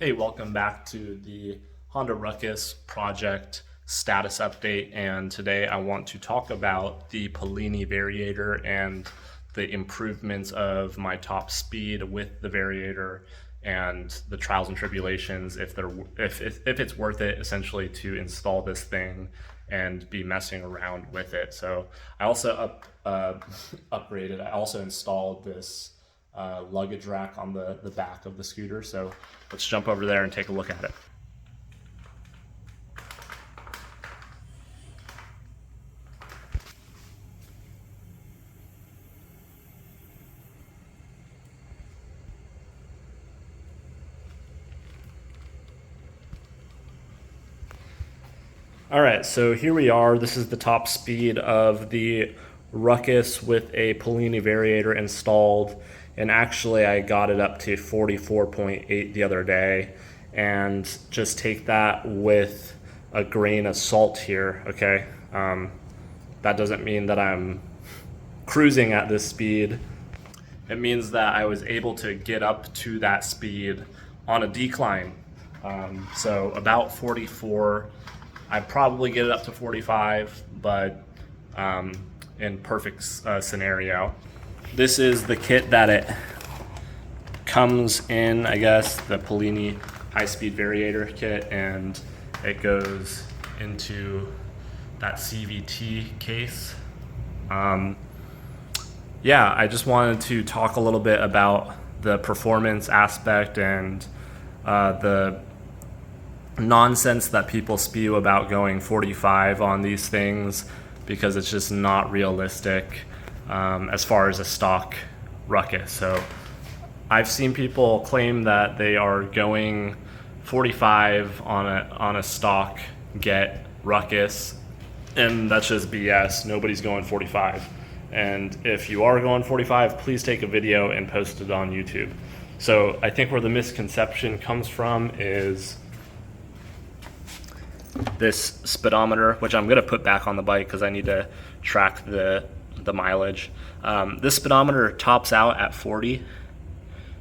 Hey, welcome back to the Honda Ruckus project status update, and today I want to talk about the Polini Variator and the improvements of my top speed with the Variator and the trials and tribulations if it's worth it essentially to install this thing and be messing around with it. So I also upgraded. I also installed this luggage rack on the back of the scooter. So let's jump over there and take a look at it. All right, so here we are. This is the top speed of the Ruckus with a Polini Variator installed. And actually I got it up to 44.8 the other day. And just take that with a grain of salt here, okay? That doesn't mean that I'm cruising at this speed. It means that I was able to get up to that speed on a decline. So about 44. I'd probably get it up to 45, but in perfect scenario. This is the kit that it comes in, I guess, the Polini high-speed Variator kit, and it goes into that CVT case. Yeah, I just wanted to talk a little bit about the performance aspect and the nonsense that people spew about going 45 on these things, because it's just not realistic as far as a stock Ruckus. So I've seen people claim that they are going 45 on a stock get Ruckus, and that's just BS. Nobody's going 45. And if you are going 45, please take a video and post it on YouTube. So I think where the misconception comes from is this speedometer, which I'm gonna put back on the bike because I need to track the mileage. This speedometer tops out at 40,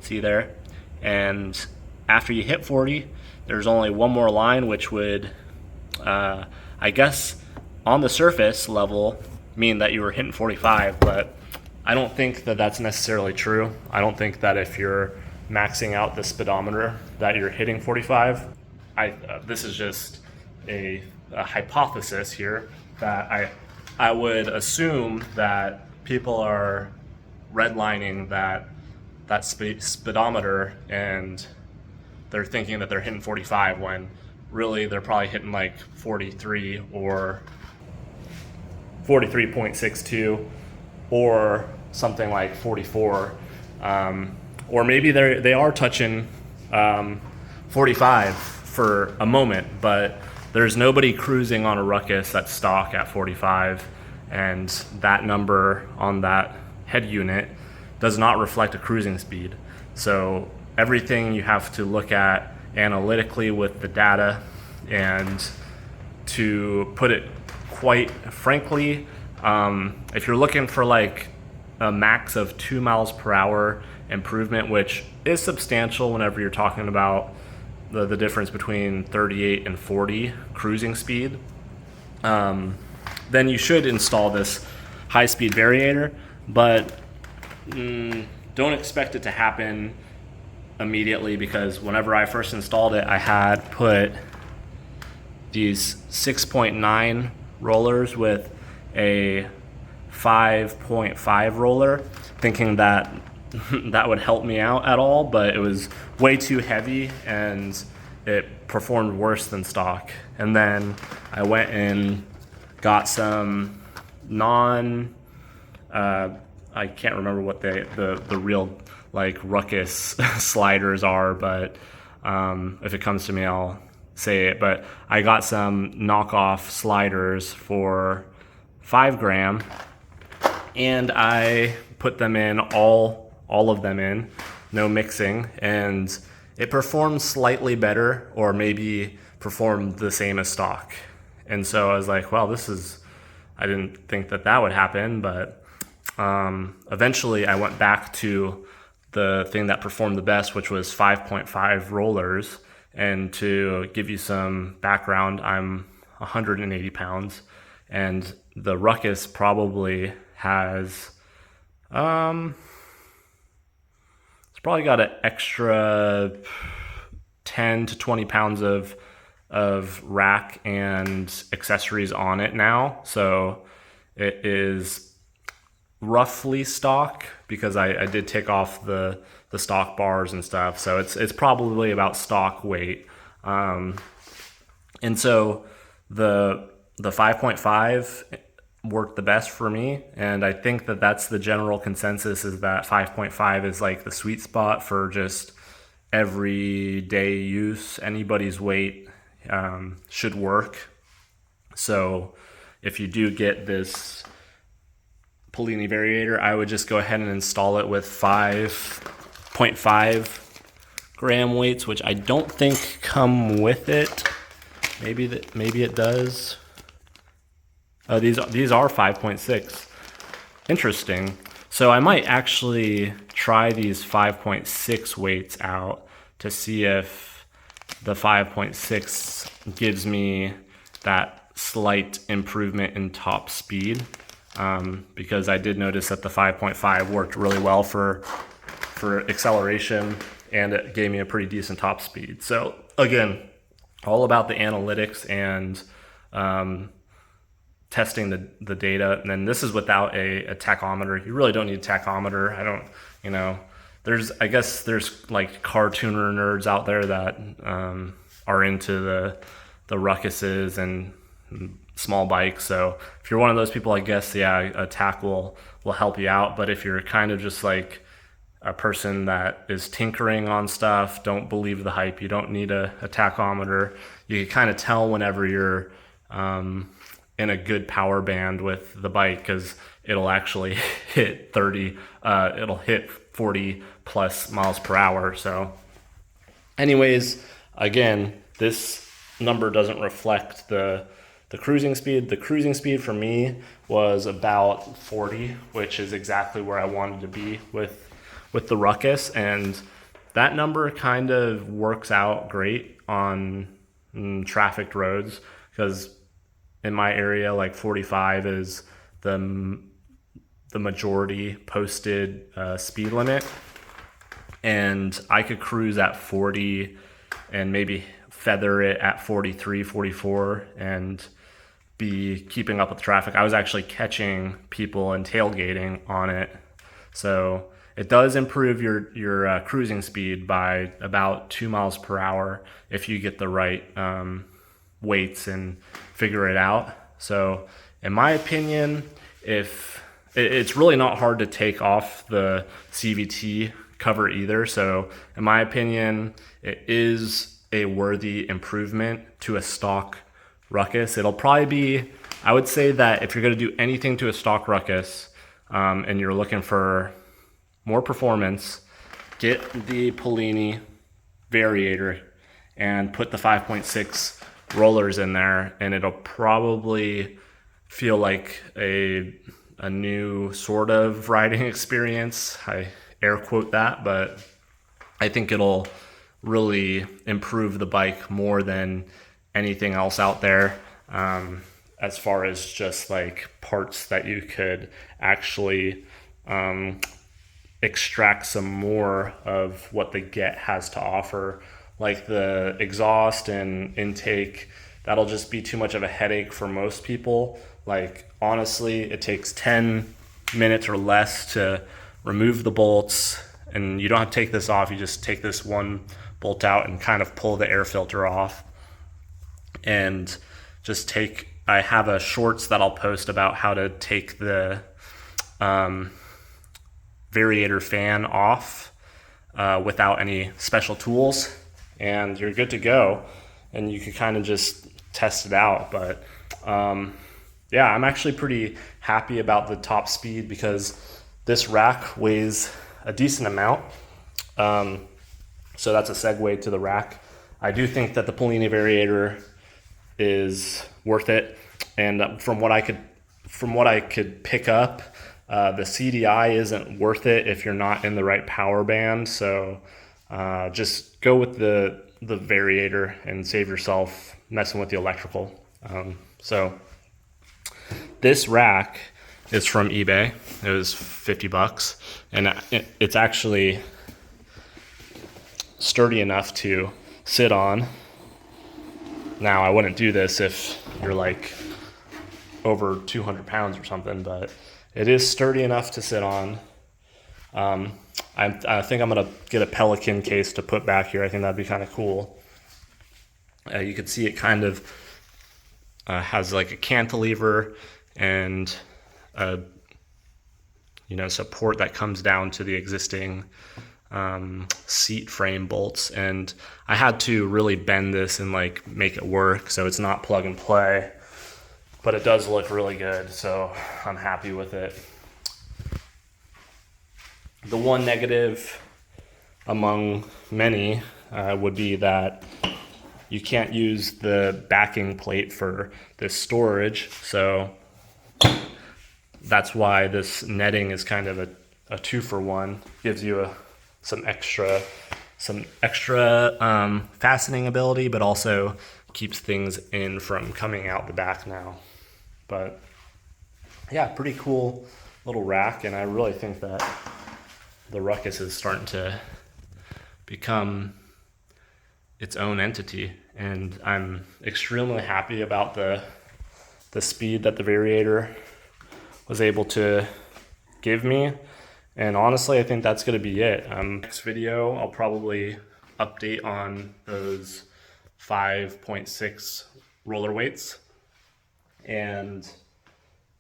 see there? And after you hit 40, there's only one more line, which would, I guess, on the surface level, mean that you were hitting 45, but I don't think that that's necessarily true. I don't think that if you're maxing out the speedometer that you're hitting 45. This is just a hypothesis here that I would assume that people are redlining that speedometer and they're thinking that they're hitting 45 when really they're probably hitting like 43 or 43.62 or something like 44, or maybe they are touching 45 for a moment, but there's nobody cruising on a Ruckus that's stock at 45, and that number on that head unit does not reflect a cruising speed. So everything you have to look at analytically with the data, and to put it quite frankly, if you're looking for like a max of 2 miles per hour improvement, which is substantial whenever you're talking about the difference between 38 and 40 cruising speed, then you should install this high-speed Variator, but don't expect it to happen immediately, because whenever I first installed it, I had put these 6.9 rollers with a 5.5 roller, thinking that that would help me out at all, but it was way too heavy and it performed worse than stock. And then I went and got some I can't remember what the real like Ruckus sliders are, but if it comes to me I'll say it, but I got some knockoff sliders for 5 gram, and I put them in, all of them in, no mixing, and it performed slightly better, or maybe performed the same as stock. And so I was like, well, I didn't think that would happen, but eventually I went back to the thing that performed the best, which was 5.5 rollers. And to give you some background, I'm 180 pounds, and the Ruckus probably has, it's probably got an extra 10 to 20 pounds of rack and accessories on it now. So it is roughly stock, because I did take off the stock bars and stuff. So it's probably about stock weight. And so the 5.5 worked the best for me, and I think that that's the general consensus, is that 5.5 is like the sweet spot for just everyday use. Anybody's weight should work. So if you do get this Polini Variator, I would just go ahead and install it with 5.5 gram weights, which I don't think come with it. Maybe it does. Oh, these are 5.6. Interesting. So I might actually try these 5.6 weights out to see if the 5.6 gives me that slight improvement in top speed. Because I did notice that the 5.5 worked really well for acceleration, and it gave me a pretty decent top speed. So again, all about the analytics and testing the data. And then this is without a tachometer. You really don't need a tachometer. I guess there's like car tuner nerds out there that are into the Ruckuses and small bikes. So if you're one of those people, I guess, yeah, a tach will help you out. But if you're kind of just like a person that is tinkering on stuff, don't believe the hype, you don't need a tachometer. You can kind of tell whenever you're in a good power band with the bike, because it'll actually hit 40 plus miles per hour. So anyways, again, this number doesn't reflect the cruising speed. The cruising speed for me was about 40, which is exactly where I wanted to be with the Ruckus, and that number kind of works out great on trafficked roads, because in my area, like 45 is the majority posted speed limit, and I could cruise at 40 and maybe feather it at 43, 44 and be keeping up with traffic. I was actually catching people and tailgating on it. So it does improve your cruising speed by about 2 miles per hour if you get the right weights and figure it out. So in my opinion, if it's really not hard to take off the CVT cover either. So in my opinion, it is a worthy improvement to a stock Ruckus. It'll probably be, I would say that if you're going to do anything to a stock Ruckus and you're looking for more performance, get the Polini Variator and put the 5.6 rollers in there, and it'll probably feel like a new sort of riding experience. I air quote that, but I think it'll really improve the bike more than anything else out there, as far as just like parts that you could actually extract some more of what the Get has to offer. Like the exhaust and intake, that'll just be too much of a headache for most people. Like honestly, it takes 10 minutes or less to remove the bolts, and you don't have to take this off. You just take this one bolt out and kind of pull the air filter off, and just I have a shorts that I'll post about how to take the Variator fan off without any special tools, and you're good to go, and you can kind of just test it out. But yeah, I'm actually pretty happy about the top speed, because this rack weighs a decent amount. So that's a segue to the rack. I do think that the Polini Variator is worth it, and from what I could pick up, The CDI isn't worth it if you're not in the right power band, so just go with the Variator and save yourself messing with the electrical. So this rack is from eBay. It was $50, and it's actually sturdy enough to sit on. Now, I wouldn't do this if you're like over 200 pounds or something, but it is sturdy enough to sit on. I think I'm gonna get a Pelican case to put back here. I think that'd be kind of cool. You can see it kind of has like a cantilever and a support that comes down to the existing seat frame bolts, and I had to really bend this and like make it work, so it's not plug and play, but it does look really good, so I'm happy with it. The one negative among many would be that you can't use the backing plate for this storage, so that's why this netting is kind of a 2-for-1. Gives you some extra fastening ability, but also keeps things in from coming out the back now. But yeah, pretty cool little rack, and I really think that the Ruckus is starting to become its own entity, and I'm extremely happy about the speed that the Variator was able to give me. And honestly, I think that's going to be it. Next video, I'll probably update on those 5.6 roller weights, and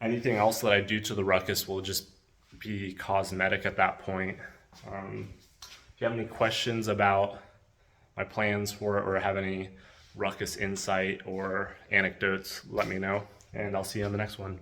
anything else that I do to the Ruckus will just be cosmetic at that point. If you have any questions about my plans for it or have any Ruckus insight or anecdotes, let me know, and I'll see you on the next one.